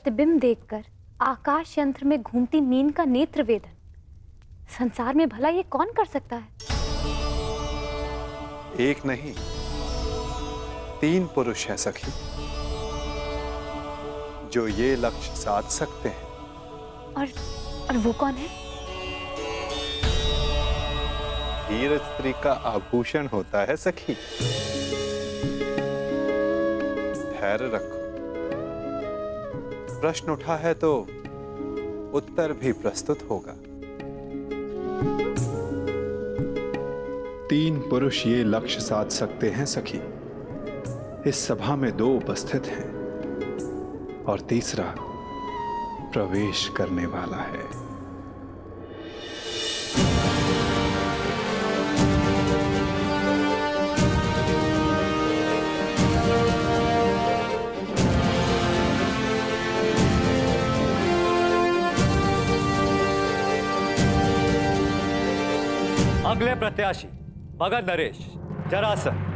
प्रतिबिंब देखकर आकाश यंत्र में घूमती मीन का नेत्र वेदन संसार में भला ये कौन कर सकता है? एक नहीं, 3 पुरुष हैं सखी, जो ये लक्ष्य साध सकते हैं। और वो कौन है? वीर स्त्री का आभूषण होता है सखी। धैर्य रखो, प्रश्न उठा है तो उत्तर भी प्रस्तुत होगा। 3 पुरुष ये लक्ष्य साध सकते हैं सखी। इस सभा में 2 उपस्थित हैं और तीसरा प्रवेश करने वाला है। अगले प्रत्याशी मगध नरेश जरासंध।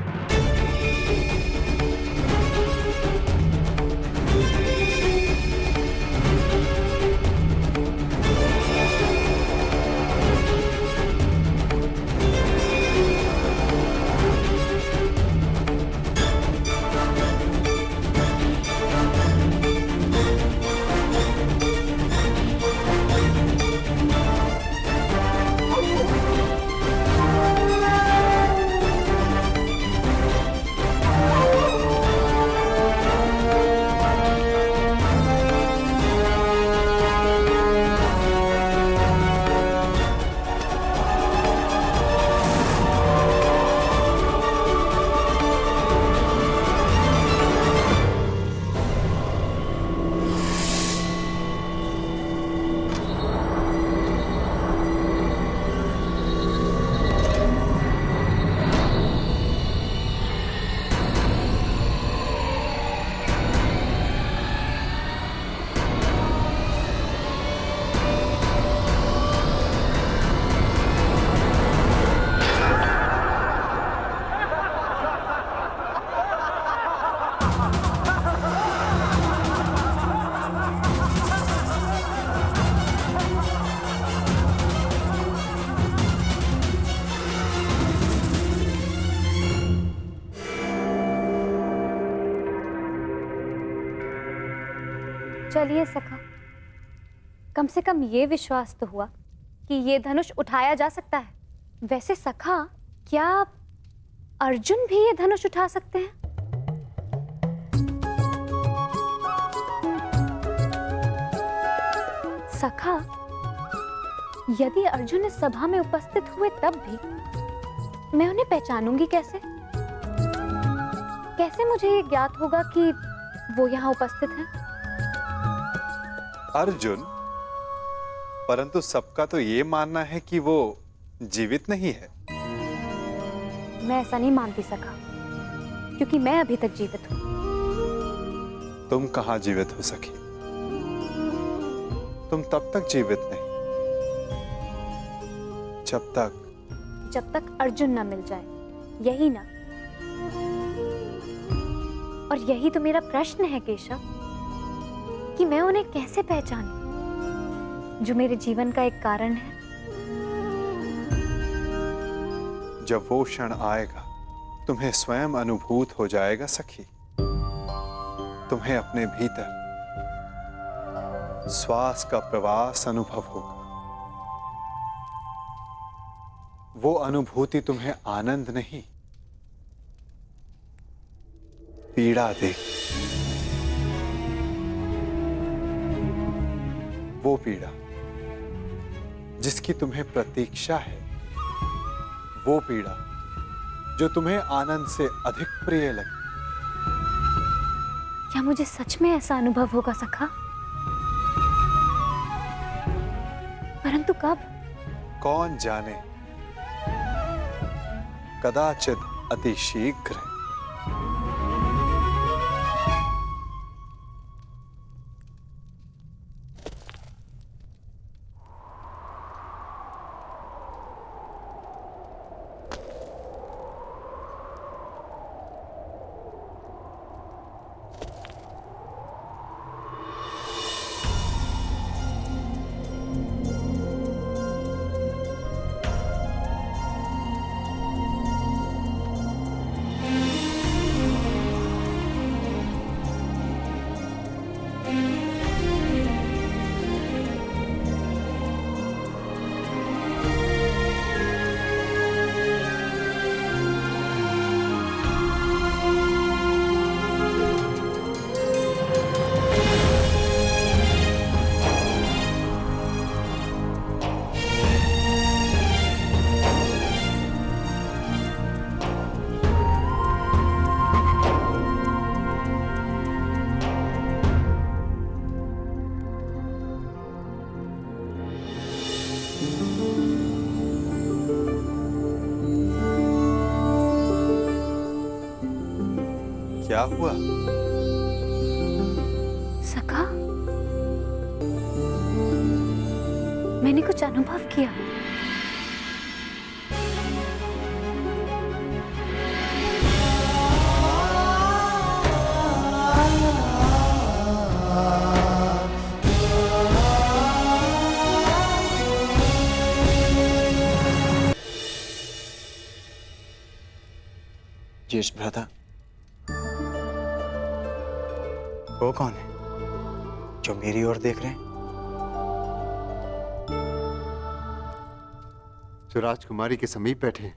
चलिए सखा, कम से कम ये विश्वास तो हुआ कि ये धनुष उठाया जा सकता है। वैसे सखा, क्या अर्जुन भी ये धनुष उठा सकते हैं? सखा, यदि अर्जुन इस सभा में उपस्थित हुए तब भी मैं उन्हें पहचानूंगी कैसे? कैसे मुझे ये ज्ञात होगा कि वो यहाँ उपस्थित हैं? अर्जुन, परंतु सबका तो ये मानना है कि वो जीवित नहीं है। मैं ऐसा नहीं मानती सखा, क्योंकि मैं अभी तक जीवित हूं। तुम कहां जीवित हो सखी? तुम तब तक जीवित नहीं जब तक अर्जुन ना मिल जाए, यही ना? और यही तो मेरा प्रश्न है केशव, कि मैं उन्हें कैसे पहचानूं, जो मेरे जीवन का एक कारण है। जब वो क्षण आएगा, तुम्हें स्वयं अनुभूत हो जाएगा सखी। तुम्हें अपने भीतर श्वास का प्रवास अनुभव होगा। वो अनुभूति तुम्हें आनंद नहीं, पीड़ा देगी। वो पीड़ा जिसकी तुम्हें प्रतीक्षा है, वो पीड़ा जो तुम्हें आनंद से अधिक प्रिय लगे। क्या मुझे सच में ऐसा अनुभव होगा सखा? परंतु कब? कौन जाने, कदाचित अति शीघ्र। हुआ? सखा, मैंने कुछ अनुभव किया। यश भ्राता, वो कौन है जो मेरी ओर देख रहे हैं? जो राजकुमारी के समीप बैठे हैं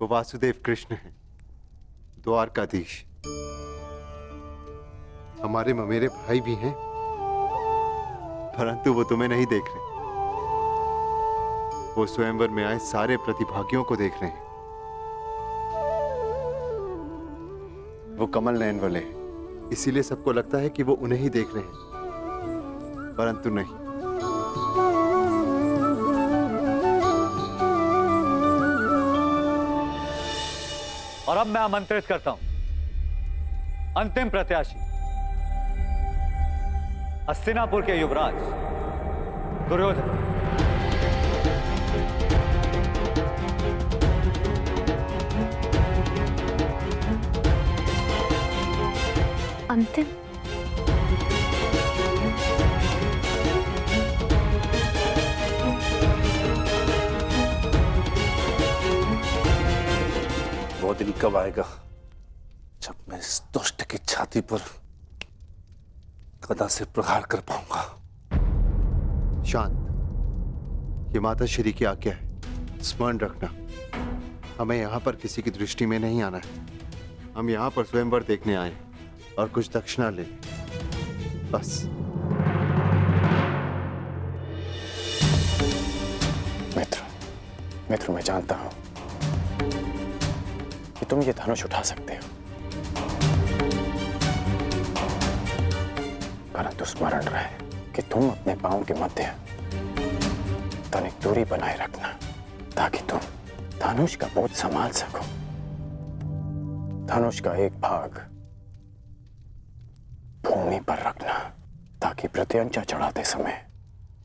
वो वासुदेव कृष्ण हैं, द्वारकाधीश। हमारे ममेरे भाई भी हैं, परंतु वो तुम्हें नहीं देख रहे। वो स्वयंवर में आए सारे प्रतिभागियों को देख रहे हैं। वो कमल नयन वाले हैं, इसीलिए सबको लगता है कि वो उन्हें ही देख रहे हैं, परंतु नहीं। और अब मैं आमंत्रित करता हूं अंतिम प्रत्याशी, हस्तिनापुर के युवराज दुर्योधन। अंतिम? वो दिन कब आएगा जब मैं इस दुष्ट की छाती पर गदा से प्रहार कर पाऊंगा? शांत, ये माता श्री की आज्ञा है, स्मरण रखना। हमें यहाँ पर किसी की दृष्टि में नहीं आना है। हम यहाँ पर स्वयंवर देखने आए हैं और कुछ दक्षिणा ले, बस। मित्र, मैं जानता हूं कि तुम ये धनुष उठा सकते हो, परंतु स्मरण रहे कि तुम अपने पांव के मध्य तनिक दूरी बनाए रखना, ताकि तुम धनुष का बोझ संभाल सको। धनुष का एक भाग भूमि पर रखना, ताकि प्रत्यंचा चढ़ाते समय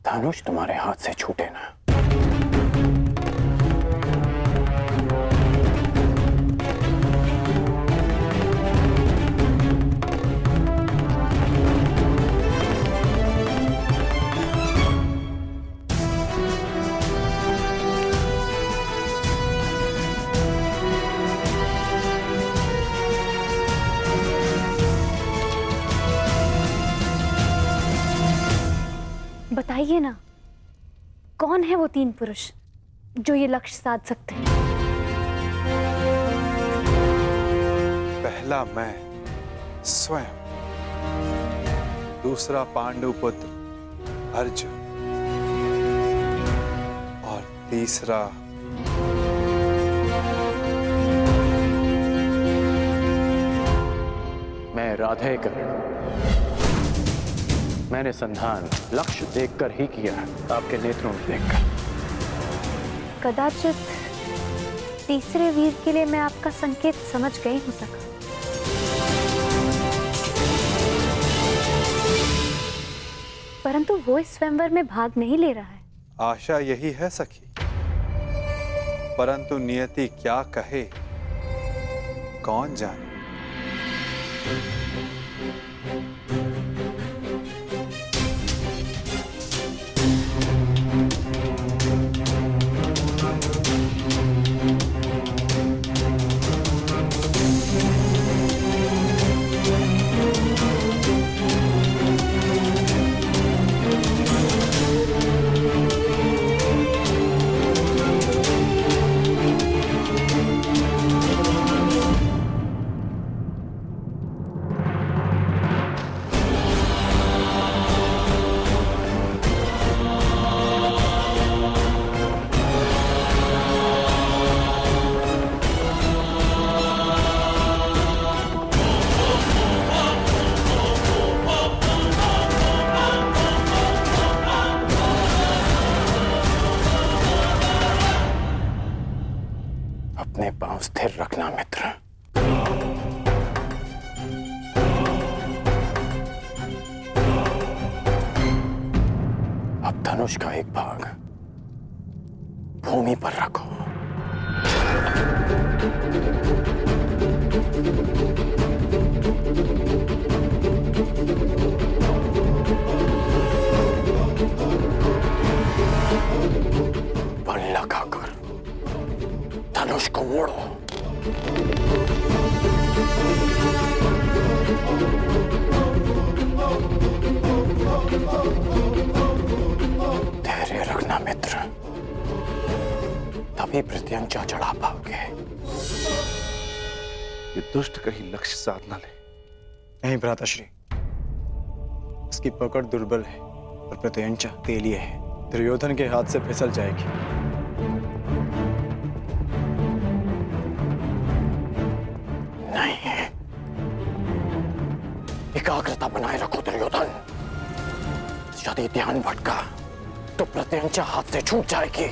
धनुष तुम्हारे हाथ से छूटे ना। बताइए ना, कौन है वो 3 पुरुष जो ये लक्ष्य साध सकते हैं? पहला मैं स्वयं, दूसरा पांडु पुत्र अर्जुन और तीसरा मैं राधेकर। मैंने संधान लक्ष्य देखकर ही किया, आपके नेत्रों में देखकर। कदाचित तीसरे वीर के लिए मैं आपका संकेत समझ गई हूं सखा। परंतु वो इस स्वयंवर में भाग नहीं ले रहा है। आशा यही है सखी, परंतु नियति क्या कहे कौन जाने। धनुष का एक भाग भूमि पर रखो। बल लगाकर धनुष को मोड़ो। धैर्य रखना मित्र, तभी प्रत्यंचा चढ़ा पाओगे। ये दुष्ट कहीं लक्ष्य साध न ले। नहीं भ्राताश्री, उसकी पकड़ दुर्बल है और प्रत्यंचा तेलिए है, दुर्योधन के हाथ से फिसल जाएगी। नहीं, एकाग्रता बनाए रखो दुर्योधन। यदि ध्यान भटका तो प्रत्यंचा हाथ से छूट जाएगी।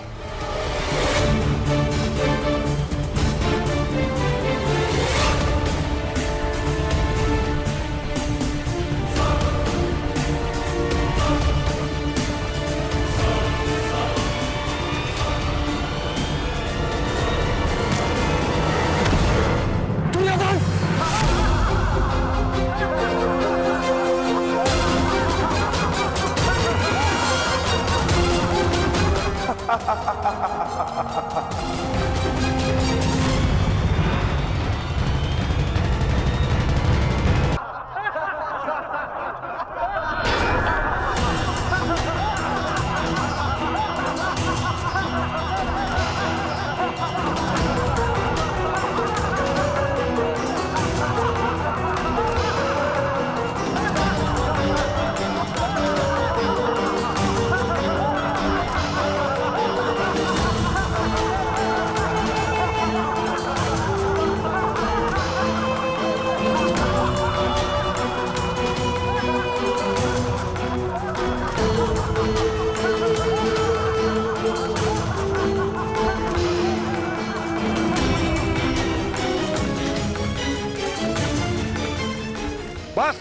बस,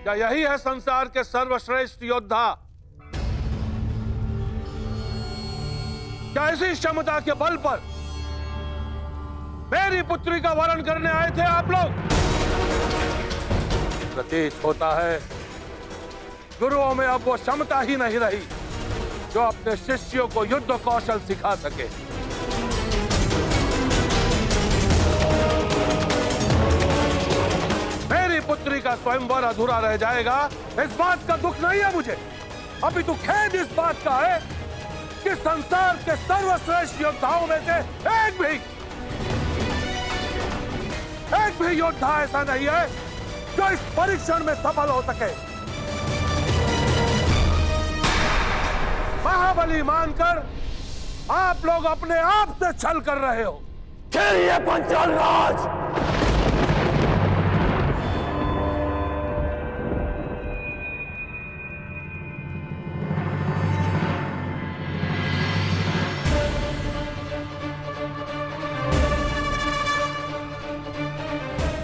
क्या यही है संसार के सर्वश्रेष्ठ योद्धा? क्या इसी क्षमता के बल पर मेरी पुत्री का वरण करने आए थे आप लोग? प्रतीत होता है गुरुओं में अब वो क्षमता ही नहीं रही जो अपने शिष्यों को युद्ध कौशल सिखा सके। मेरी पुत्री का स्वयंवर अधूरा रह जाएगा, इस बात का दुख नहीं है मुझे, अभी तो खेद इस बात का है कि संसार के सर्वश्रेष्ठ योद्धाओं में से एक भी योद्धा ऐसा नहीं है जो इस परीक्षण में सफल हो सके। महाबली मानकर आप लोग अपने आप से छल कर रहे हो। चलिए पंचाल राज।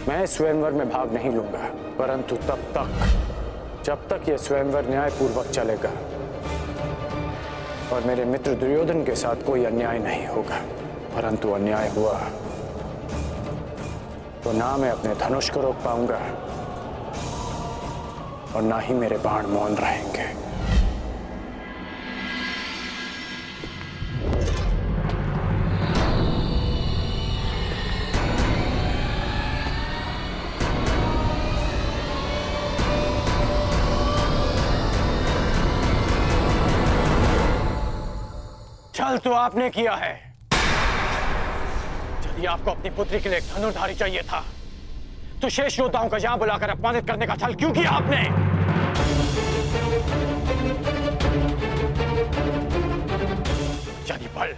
मैं स्वयंवर में भाग नहीं लूंगा, परंतु जब तक यह स्वयंवर न्यायपूर्वक चलेगा और मेरे मित्र दुर्योधन के साथ कोई अन्याय नहीं होगा। परंतु अन्याय हुआ तो ना मैं अपने धनुष को रोक पाऊंगा और ना ही मेरे बाण मौन रहेंगे। छल तो आपने किया है। यदि आपको अपनी पुत्री के लिए एक धनुर्धारी चाहिए था तो शेष योद्धाओं को यहां बुलाकर अपमानित करने का छल क्यों किया आपने? यदि बल,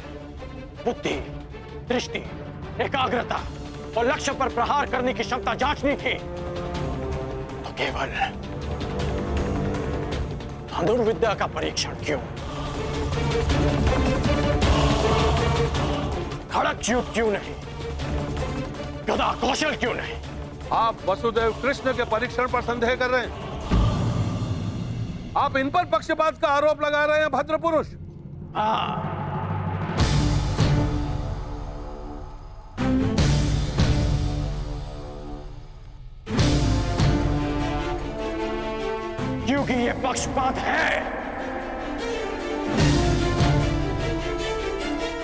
बुद्धि, दृष्टि, एकाग्रता और लक्ष्य पर प्रहार करने की क्षमता जांचनी थी तो केवल धनुर्विद्या का परीक्षण क्यों? खड़क युद्ध क्यों नहीं? गदा कौशल क्यों नहीं? आप वसुदेव कृष्ण के परीक्षण पर संदेह कर रहे हैं? आप इन पर पक्षपात का आरोप लगा रहे हैं भद्र पुरुष। क्योंकि ये पक्षपात है।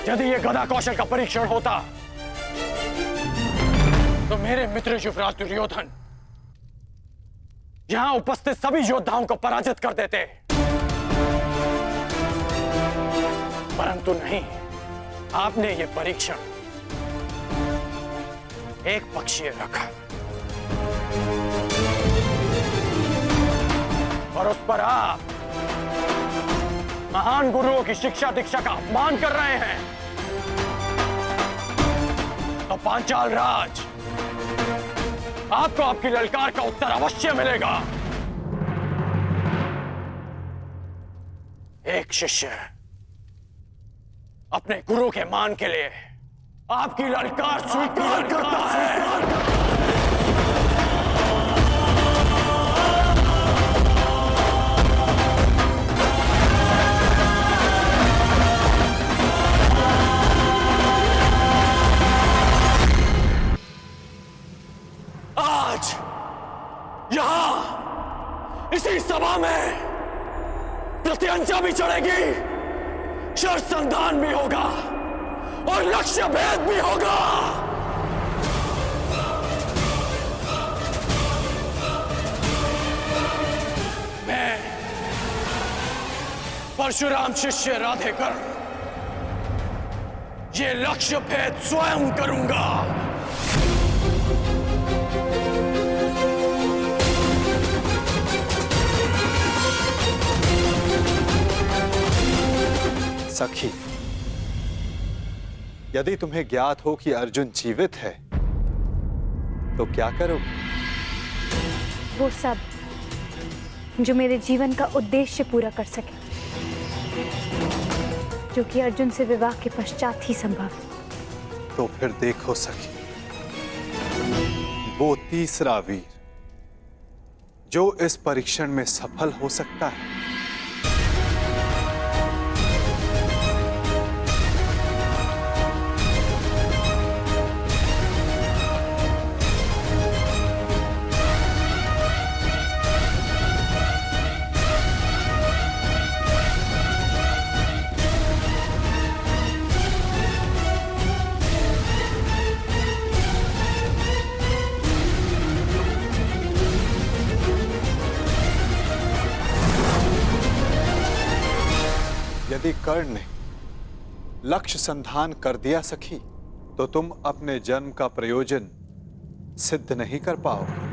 यदि ये गदा कौशल का परीक्षण होता तो मेरे मित्र युवराज दुर्योधन यहां उपस्थित सभी योद्धाओं को पराजित कर देते, परंतु नहीं, आपने ये परीक्षण एक पक्षीय रखा और उस पर आप महान गुरुओं की शिक्षा दीक्षा का अपमान कर रहे हैं। तो पांचाल राज, आपको आपकी ललकार का उत्तर अवश्य मिलेगा। एक शिष्य अपने गुरु के मान के लिए आपकी ललकार स्वीकार करता है। आज यहां इसी सभा में प्रत्यंचा भी चढ़ेगी, शर संधान भी होगा और लक्ष्य भेद भी होगा। मैं परशुराम शिष्य राधेकर ये लक्ष्य भेद स्वयं करूंगा। सखी, यदि तुम्हें ज्ञात हो कि अर्जुन जीवित है तो क्या करोगे? वो सब जो मेरे जीवन का उद्देश्य पूरा कर सके, जो कि अर्जुन से विवाह के पश्चात ही संभव है। तो फिर देखो सखी, वो तीसरा वीर जो इस परीक्षण में सफल हो सकता है, यदि कर्ण ने लक्ष्य संधान कर दिया सखी, तो तुम अपने जन्म का प्रयोजन सिद्ध नहीं कर पाओगे।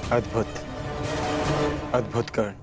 अद्भुत, अद्भुत कर्ण।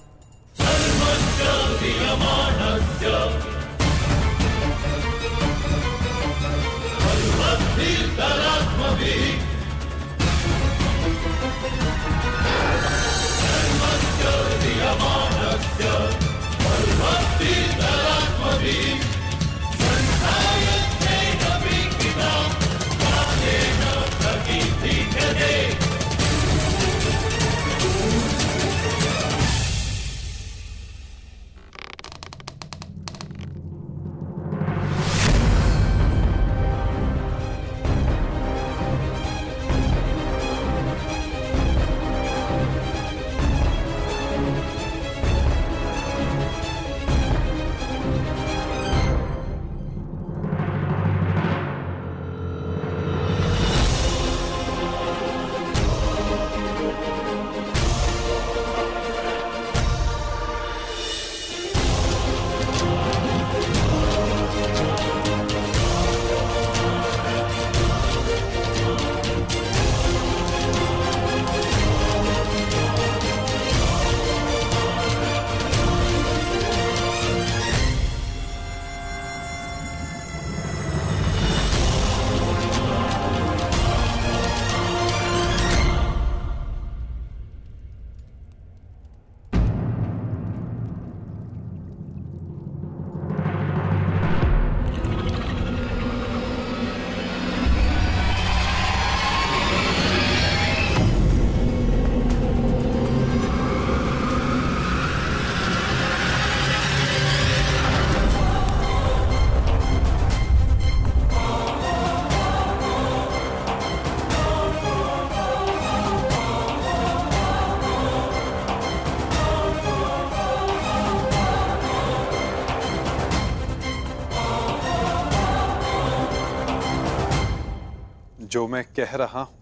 जो मैं कह रहा हूं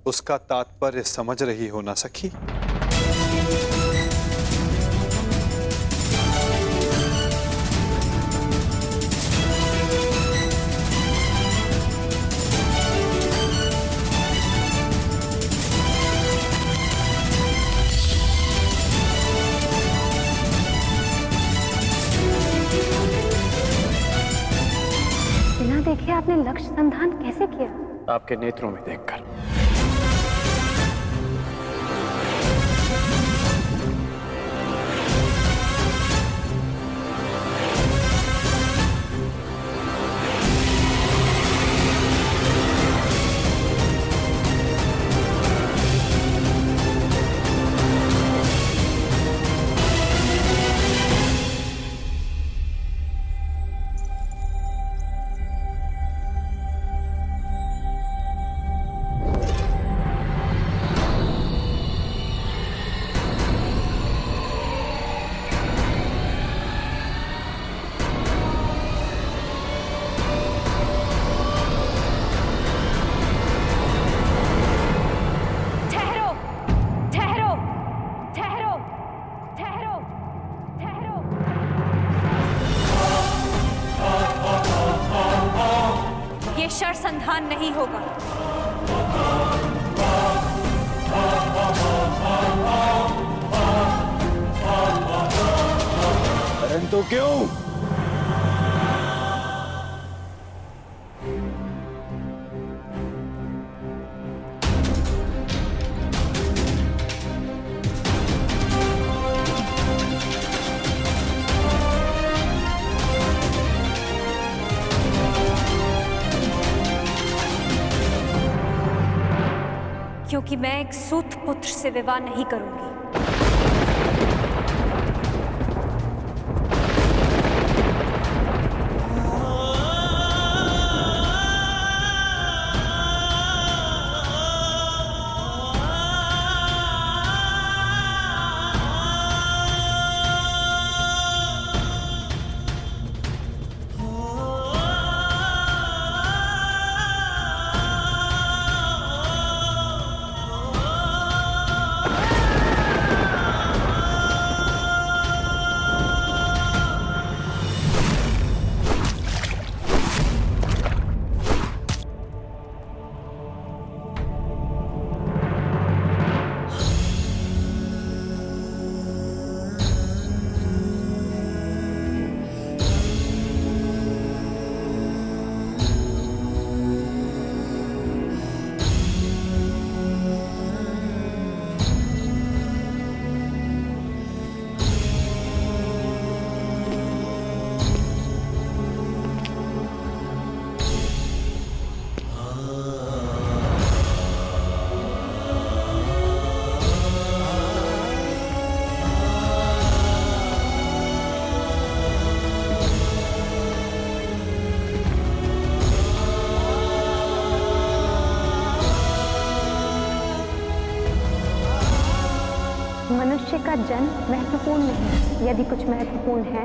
उसका तात्पर्य समझ रही हो ना सखी? बिना देखे आपने लक्ष्य संधान कैसे किया? आपके नेत्रों में देखकर। संधान नहीं होगा। परंतु क्यों? क्योंकि मैं एक सूत पुत्र से विवाह नहीं करूंगी। मनुष्य का जन्म महत्वपूर्ण नहीं, यदि कुछ महत्वपूर्ण है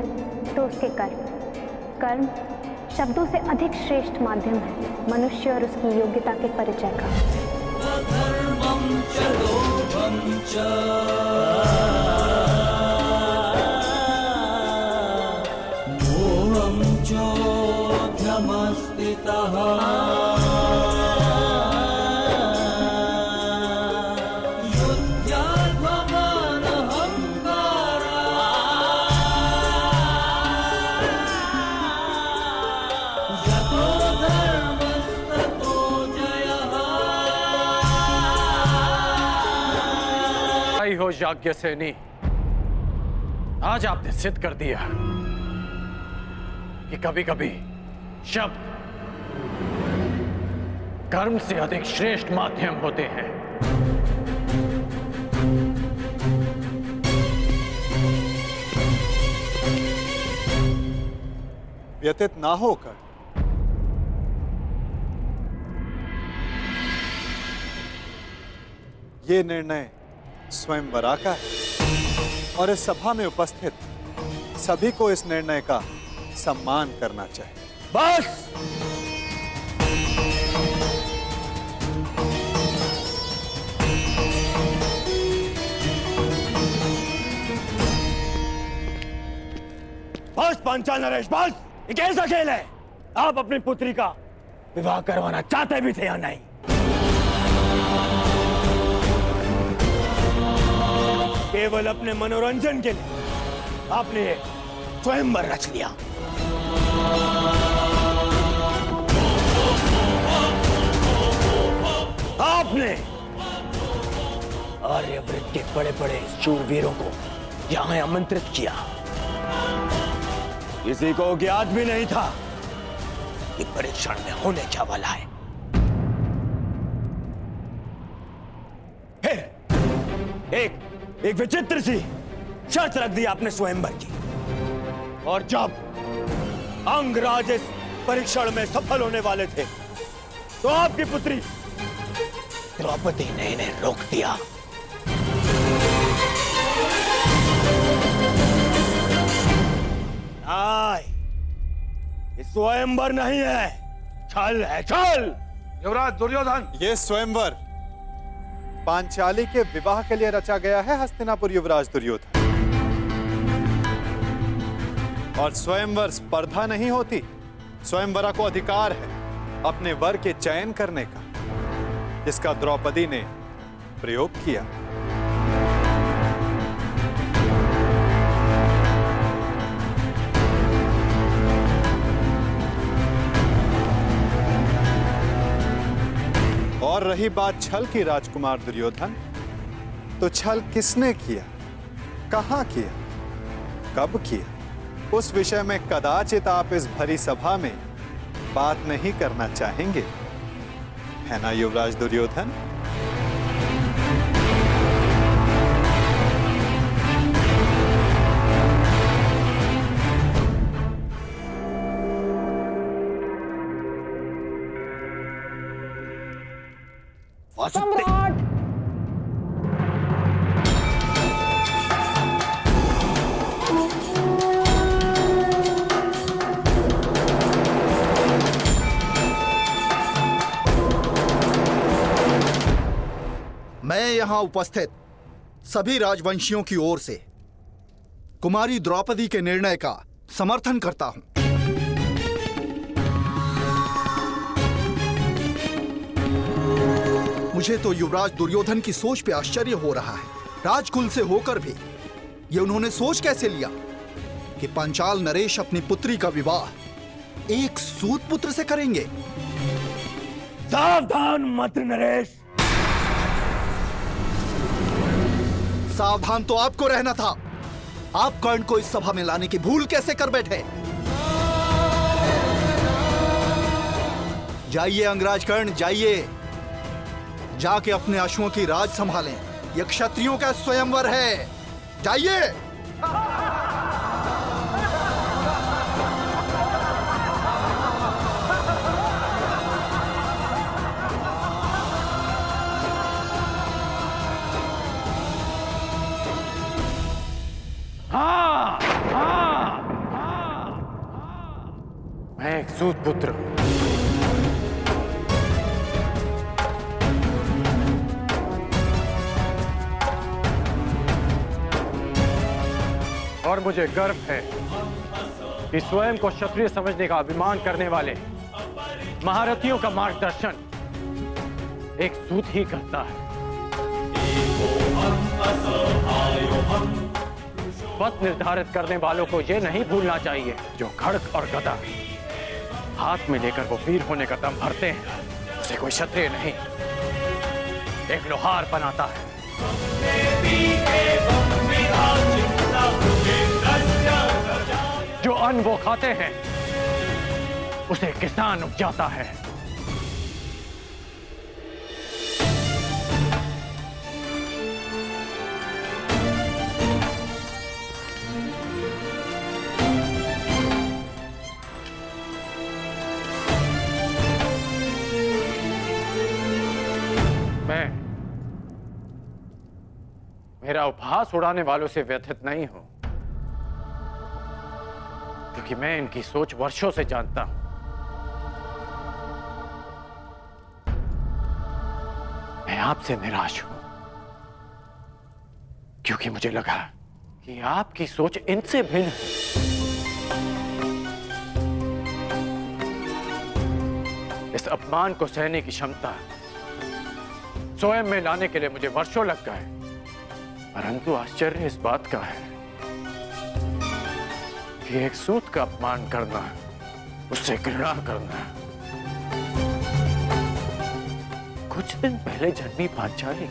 तो उसके कर्म। कर्म शब्दों से अधिक श्रेष्ठ माध्यम है मनुष्य और उसकी योग्यता के परिचय का। हो याज्ञसेनी, आज आपने सिद्ध कर दिया कि कभी कभी शब्द कर्म से अधिक श्रेष्ठ माध्यम होते हैं। व्यतीत ना होकर ये निर्णय स्वयंवरा का है और इस सभा में उपस्थित सभी को इस निर्णय का सम्मान करना चाहिए। बस पांचाल नरेश, बस! ये कैसा खेल है? आप अपनी पुत्री का विवाह करवाना चाहते भी थे या नहीं? केवल अपने मनोरंजन के लिए आपने ये स्वयंवर रच लिया। आपने आर्यव्रत के बड़े बड़े शूरवीरों को यहां आमंत्रित किया। किसी को ज्ञात भी नहीं था कि परीक्षण में होने क्या वाला है। फिर एक विचित्र सी शर्त रख दी आपने स्वयंवर की, और जब अंगराज इस परीक्षण में सफल होने वाले थे तो आपकी पुत्री द्रौपदी ने इन्हें रोक दिया। ये स्वयंवर नहीं है, छल है, छल। युवराज दुर्योधन, ये स्वयंवर पांचाली के विवाह के लिए रचा गया है हस्तिनापुर युवराज दुर्योधन। और स्वयंवर स्पर्धा नहीं होती, स्वयंवरा को अधिकार है अपने वर के चयन करने का, जिसका द्रौपदी ने प्रयोग किया। और रही बात छल की राजकुमार दुर्योधन, तो छल किसने किया, कहां किया, कब किया, उस विषय में कदाचित आप इस भरी सभा में बात नहीं करना चाहेंगे, है ना युवराज दुर्योधन? सम्राट! मैं यहां उपस्थित सभी राजवंशियों की ओर से कुमारी द्रौपदी के निर्णय का समर्थन करता हूं। मुझे तो युवराज दुर्योधन की सोच पे आश्चर्य हो रहा है। राजकुल से होकर भी ये उन्होंने सोच कैसे लिया कि पांचाल नरेश अपनी पुत्री का विवाह एक सूत पुत्र से करेंगे। सावधान मत नरेश! सावधान तो आपको रहना था। आप कर्ण को इस सभा में लाने की भूल कैसे कर बैठे? जाइए अंगराज कर्ण, जाइए, जाके अपने अश्वों की राज संभालें। यह क्षत्रियों का स्वयंवर है, जाइए। हाँ, हाँ, हाँ। मैं एक सूत पुत्र हूं। और मुझे गर्व है कि स्वयं को क्षत्रिय समझने का अभिमान करने वाले महारथियों का मार्गदर्शन एक सूत ही करता है। पथ निर्धारित करने वालों को यह नहीं भूलना चाहिए, जो खड्ग और गदा हाथ में लेकर वो वीर होने का दम भरते हैं, उसे कोई क्षत्रिय नहीं, एक लोहार बनाता है। जो अन्न वो खाते हैं उसे किसान उपजाता है। मेरा उपहास उड़ाने वालों से व्यथित नहीं हूं, क्योंकि मैं इनकी सोच वर्षों से जानता हूं। मैं आपसे निराश हूं, क्योंकि मुझे लगा कि आपकी सोच इनसे भिन्न है। इस अपमान को सहने की क्षमता स्वयं में लाने के लिए मुझे वर्षों लग गए, परंतु आश्चर्य इस बात का है कि एक सूत का अपमान करना, उससे घृणा करना, कुछ दिन पहले जन्मी पांचाली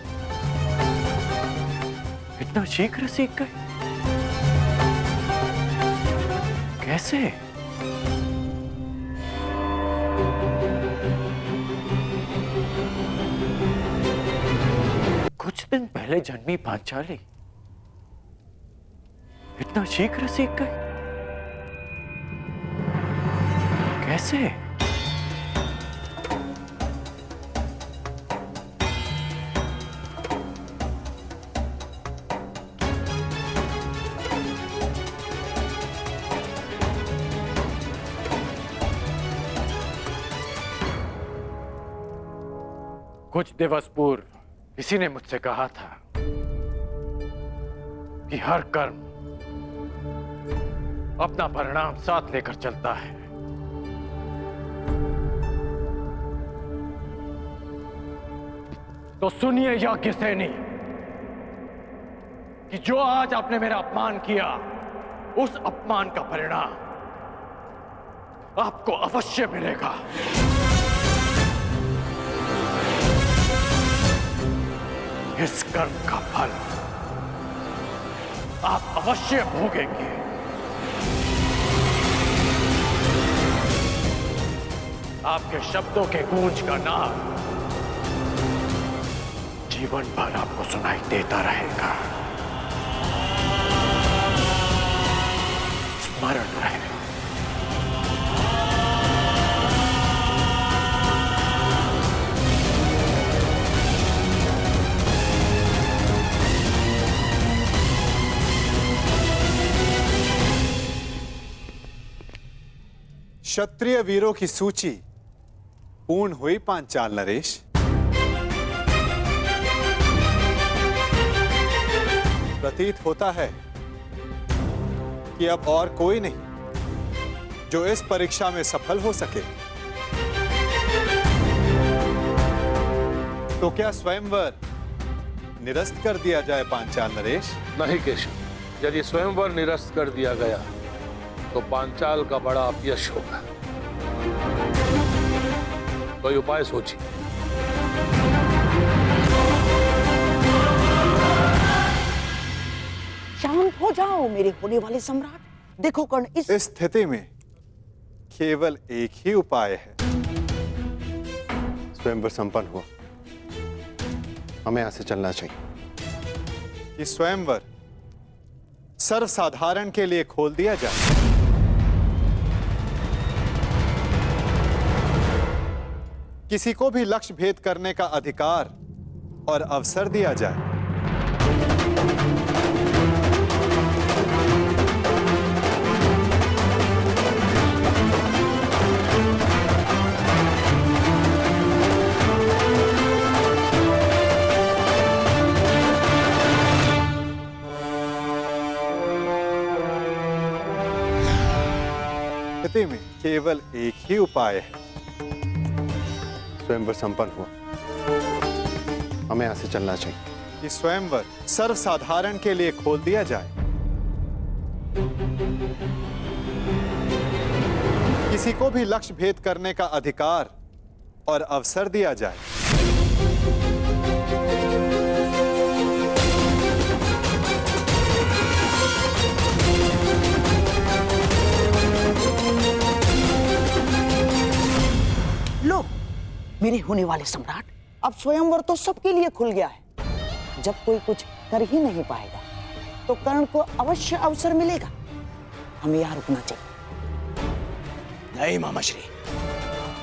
इतना शीघ्र सीख गए? कैसे? कुछ दिन पहले जन्मी पांचाली इतना शीघ्र सीख गए? कैसे? कुछ दिवस पूर्व किसी ने मुझसे कहा था कि हर कर्म अपना परिणाम साथ लेकर चलता है। तो सुनिए याज्ञसेनी कि जो आज आपने मेरा अपमान किया, उस अपमान का परिणाम आपको अवश्य मिलेगा। इस कर्म का फल आप अवश्य भोगेंगे। आपके शब्दों के गूंज का नाद जीवन भर आपको सुनाई देता रहेगा। स्मरण रहे। क्षत्रिय वीरों की सूची पूर्ण हुई पांचाल नरेश। प्रतीत होता है कि अब और कोई नहीं जो इस परीक्षा में सफल हो सके। तो क्या स्वयंवर निरस्त कर दिया जाए पांचाल नरेश? नहीं केशव, यदि स्वयंवर निरस्त कर दिया गया तो पांचाल का बड़ा अपयश होगा। कोई उपाय सोचिए। शांत हो जाओ मेरे होने वाले सम्राट। देखो कर्ण, इस स्थिति में केवल एक ही उपाय है। स्वयंवर संपन्न हुआ, हमें यहां से चलना चाहिए। कि स्वयंवर सर्वसाधारण के लिए खोल दिया जाए। किसी को भी लक्ष्य भेद करने का अधिकार और अवसर दिया जाए। स्थिति में केवल एक ही उपाय है। स्वयंवर संपन्न हुआ, हमें यहां से चलना चाहिए। कि स्वयंवर सर्वसाधारण के लिए खोल दिया जाए। किसी को भी लक्ष्य भेद करने का अधिकार और अवसर दिया जाए। लो मेरे होने वाले सम्राट, अब स्वयंवर तो सबके लिए खुल गया है। जब कोई कुछ कर ही नहीं पाएगा तो कर्ण को अवश्य अवसर मिलेगा। हमें यहाँ रुकना चाहिए। नहीं मामाश्री,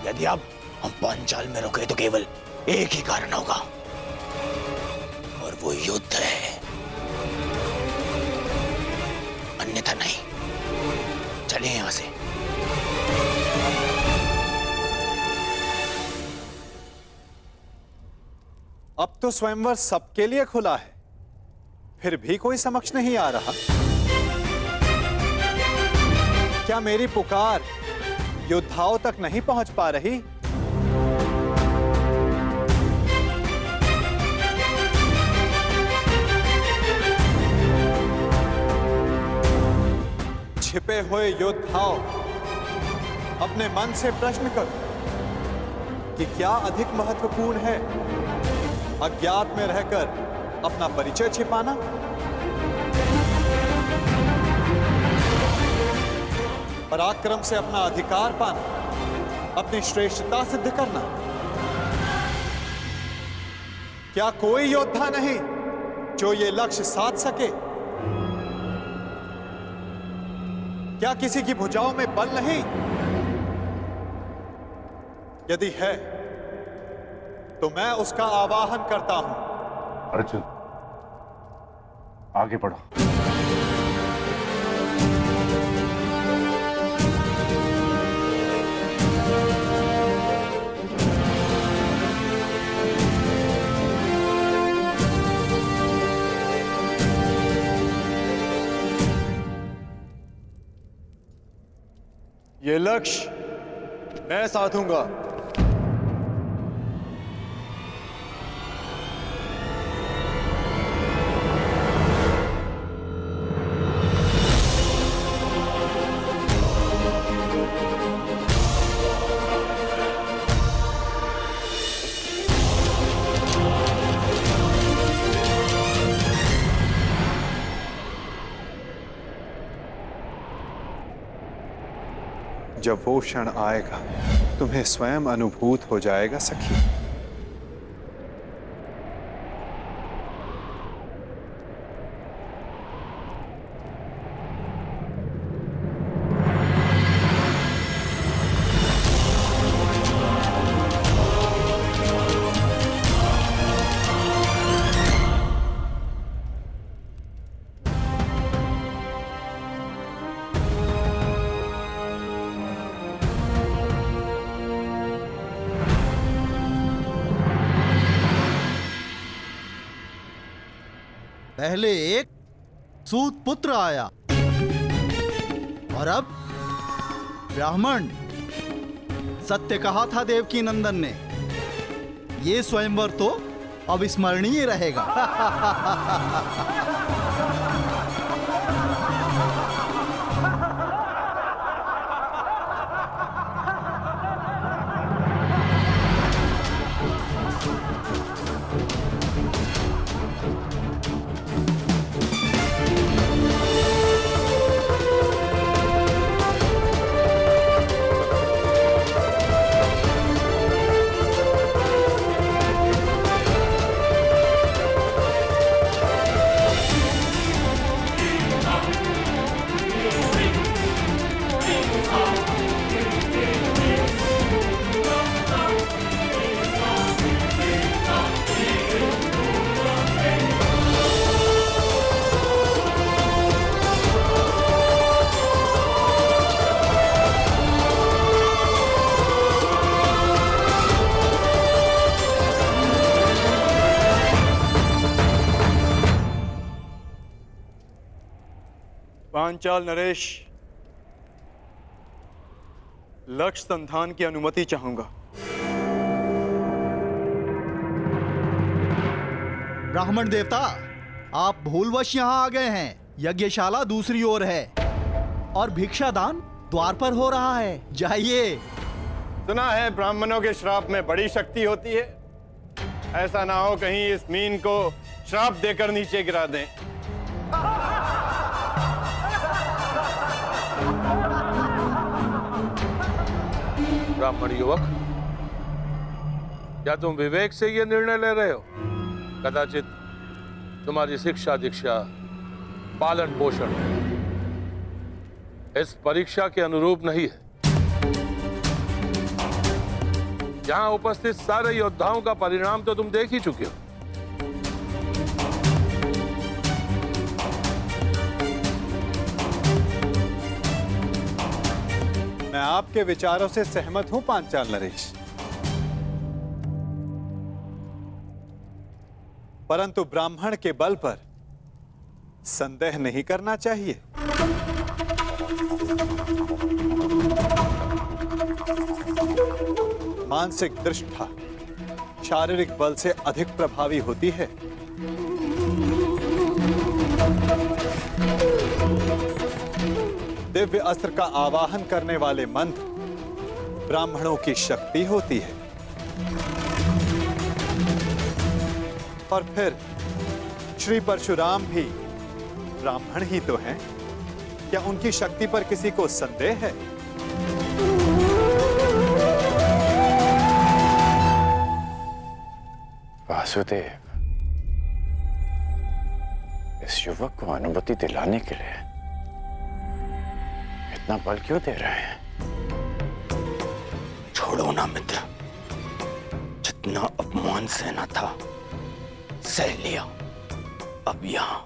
यदि अब हम पांचाल में रुके तो केवल एक ही कारण होगा, और वो युद्ध है, अन्यथा नहीं। चलिए यहां से। अब तो स्वयंवर सबके लिए खुला है, फिर भी कोई समक्ष नहीं आ रहा। क्या मेरी पुकार योद्धाओं तक नहीं पहुंच पा रही? छिपे हुए योद्धाओं, अपने मन से प्रश्न करो कि क्या अधिक महत्वपूर्ण है, अज्ञात में रहकर अपना परिचय छिपाना पराक्रम से अपना अधिकार पाना, अपनी श्रेष्ठता सिद्ध करना। क्या कोई योद्धा नहीं जो ये लक्ष्य साध सके? क्या किसी की भुजाओं में बल नहीं? यदि है तो मैं उसका आवाहन करता हूं। अर्जुन, आगे बढ़ो। ये लक्ष्य मैं साधूंगा। जब वो क्षण आएगा तुम्हें स्वयं अनुभूत हो जाएगा सखी। पहले एक सूत पुत्र आया और अब ब्राह्मण। सत्य कहा था देवकी नंदन ने, ये स्वयंवर तो अविस्मरणीय रहेगा। पांचाल नरेश, लक्ष्य संधान की अनुमति चाहूंगा। ब्राह्मण देवता, आप भूलवश यहाँ आ गए हैं। यज्ञशाला दूसरी ओर है और भिक्षादान द्वार पर हो रहा है। जाइए। सुना है ब्राह्मणों के श्राप में बड़ी शक्ति होती है। ऐसा ना हो कहीं इस मीन को श्राप देकर नीचे गिरा दें। ब्राह्मण युवक, क्या तुम विवेक से यह निर्णय ले रहे हो? कदाचित तुम्हारी शिक्षा दीक्षा, पालन पोषण इस परीक्षा के अनुरूप नहीं है। यहां उपस्थित सारे योद्धाओं का परिणाम तो तुम देख ही चुके हो। मैं आपके विचारों से सहमत हूं पांचाल नरेश, परंतु ब्राह्मण के बल पर संदेह नहीं करना चाहिए। मानसिक दृष्टता शारीरिक बल से अधिक प्रभावी होती है। दिव्य अस्त्र का आवाहन करने वाले मंत्र ब्राह्मणों की शक्ति होती है। और फिर श्री परशुराम भी ब्राह्मण ही तो हैं। क्या उनकी शक्ति पर किसी को संदेह है? वासुदेव, इस युवक को अनुमति दिलाने के लिए इतना बल क्यों दे रहे हैं? छोड़ो ना मित्र, जितना अपमान सहना था सह लिया। अब यहाँ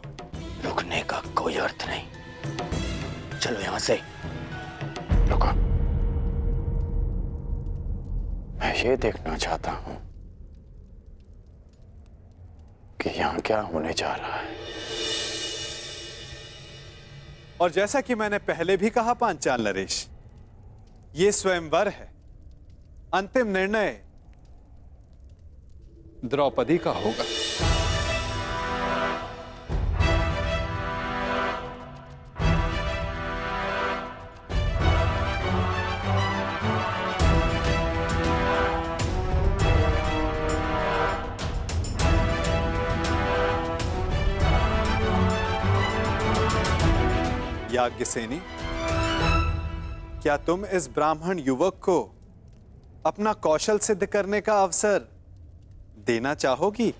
रुकने का कोई अर्थ नहीं। चलो यहां से। रुको, मैं ये देखना चाहता हूं कि यहां क्या होने जा रहा है। और जैसा कि मैंने पहले भी कहा पांचाल नरेश, ये स्वयंवर है। अंतिम निर्णय द्रौपदी का होगा। याज्ञसेनी, क्या तुम इस ब्राह्मण युवक को अपना कौशल सिद्ध करने का अवसर देना चाहोगी?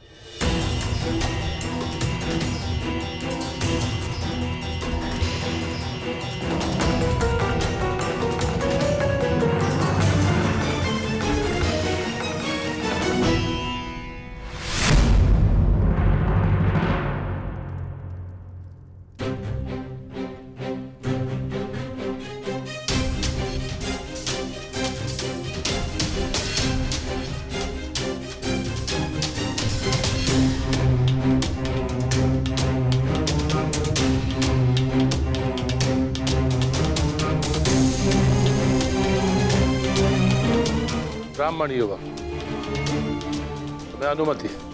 ब्राह्मण युवक, तुम्हें अनुमति है।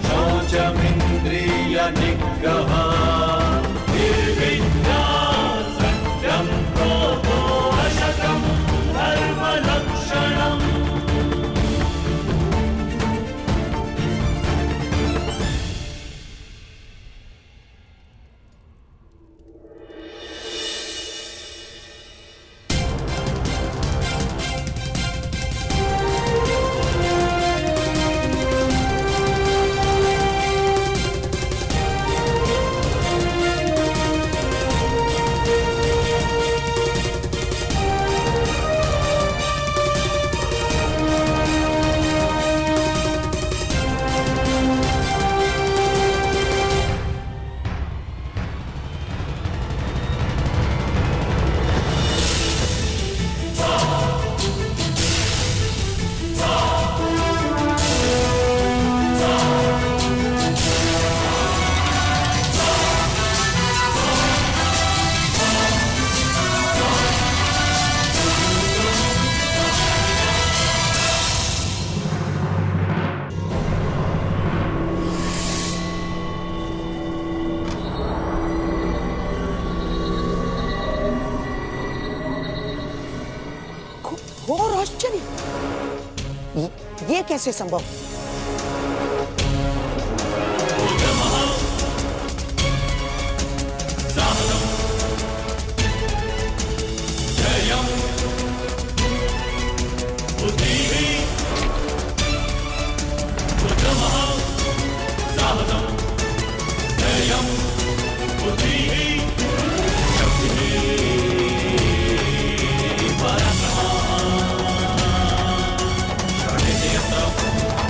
शौचमिन्द्रिय निग्रह निर्विद्या सत्यं क्रोधो अशकं धर्मलक्षणम्। घोर आश्चर्य, ये कैसे संभव?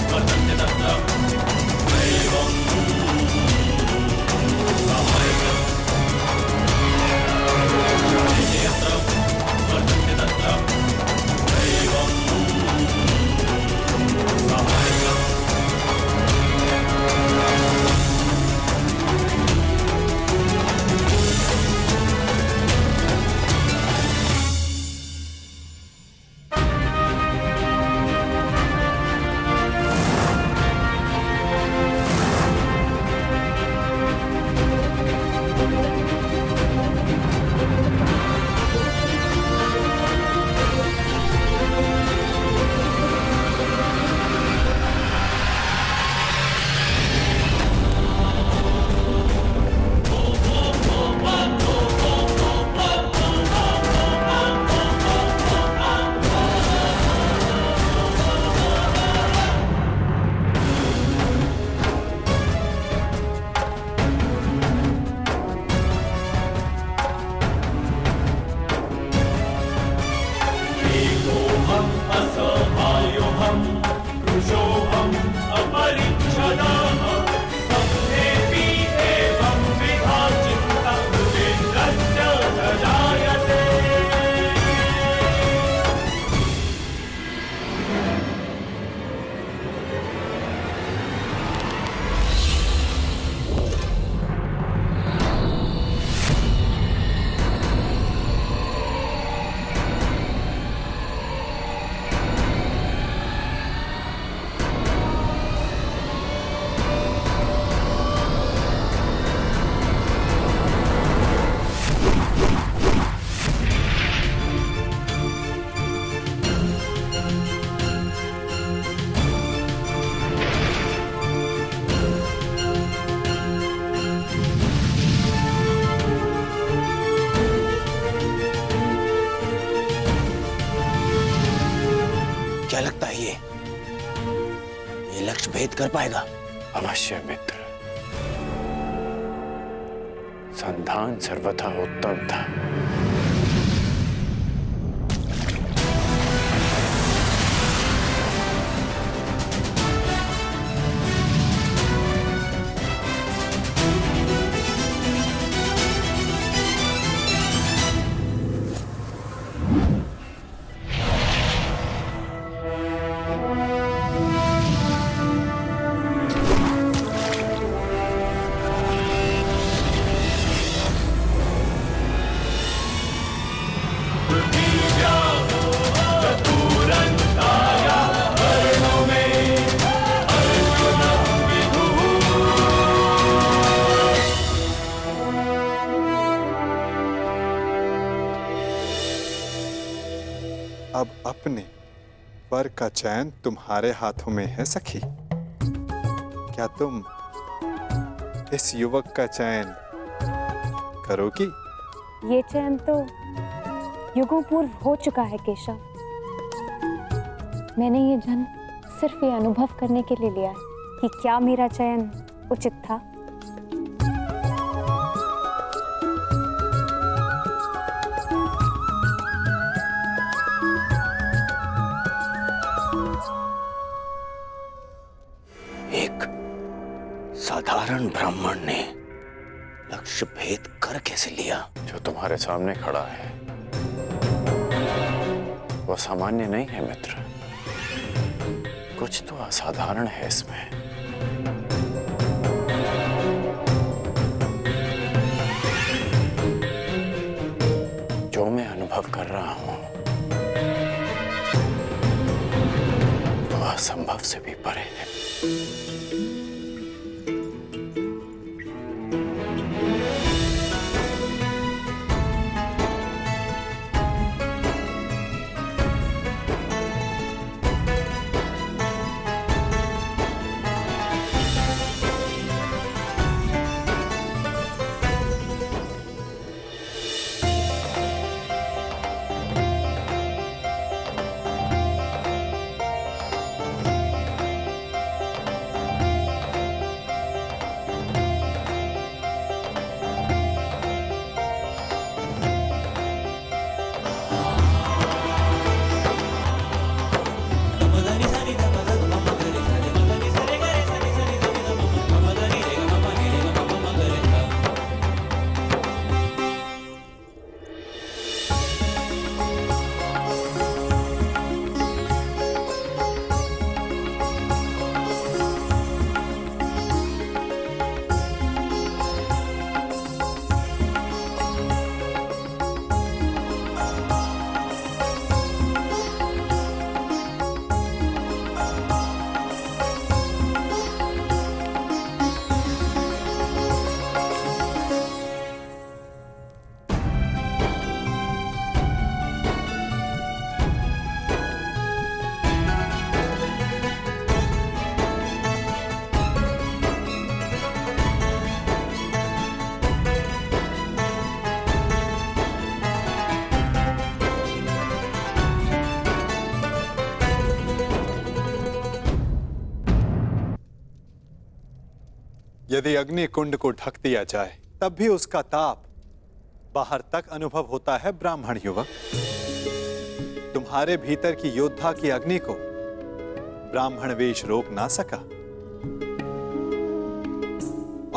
But भेद कर पाएगा? अवश्य मित्र। संधान सर्वथा उत्तम था। अब अपने वर का चयन तुम्हारे हाथों में है सखी। क्या तुम इस युवक का चयन करोगी? ये चयन तो युगों पूर्व हो चुका है केशव। मैंने ये जन्म सिर्फ ये अनुभव करने के लिए लिया है कि क्या मेरा चयन उचित था। एक साधारण ब्राह्मण ने लक्ष्य भेद कर कैसे लिया? जो तुम्हारे सामने खड़ा है वो सामान्य नहीं है मित्र। कुछ तो असाधारण है इसमें। जो मैं अनुभव कर रहा हूं वो असंभव से भी परे है। यदि अग्नि कुंड को ढक दिया जाए तब भी उसका ताप बाहर तक अनुभव होता है ब्राह्मण युवक। तुम्हारे भीतर की योद्धा की अग्नि को ब्राह्मण वेश रोक ना सका।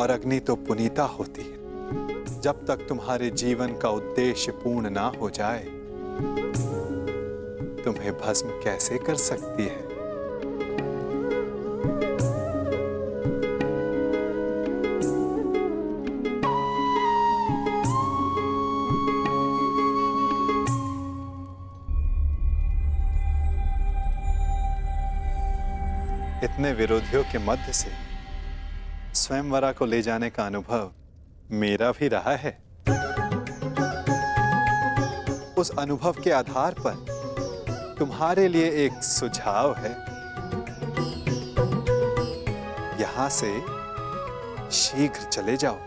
और अग्नि तो पुनीता होती है। जब तक तुम्हारे जीवन का उद्देश्य पूर्ण ना हो जाए तुम्हें भस्म कैसे कर सकती है? इतने विरोधियों के मध्य से स्वयंवरा को ले जाने का अनुभव मेरा भी रहा है। उस अनुभव के आधार पर तुम्हारे लिए एक सुझाव है। यहां से शीघ्र चले जाओ।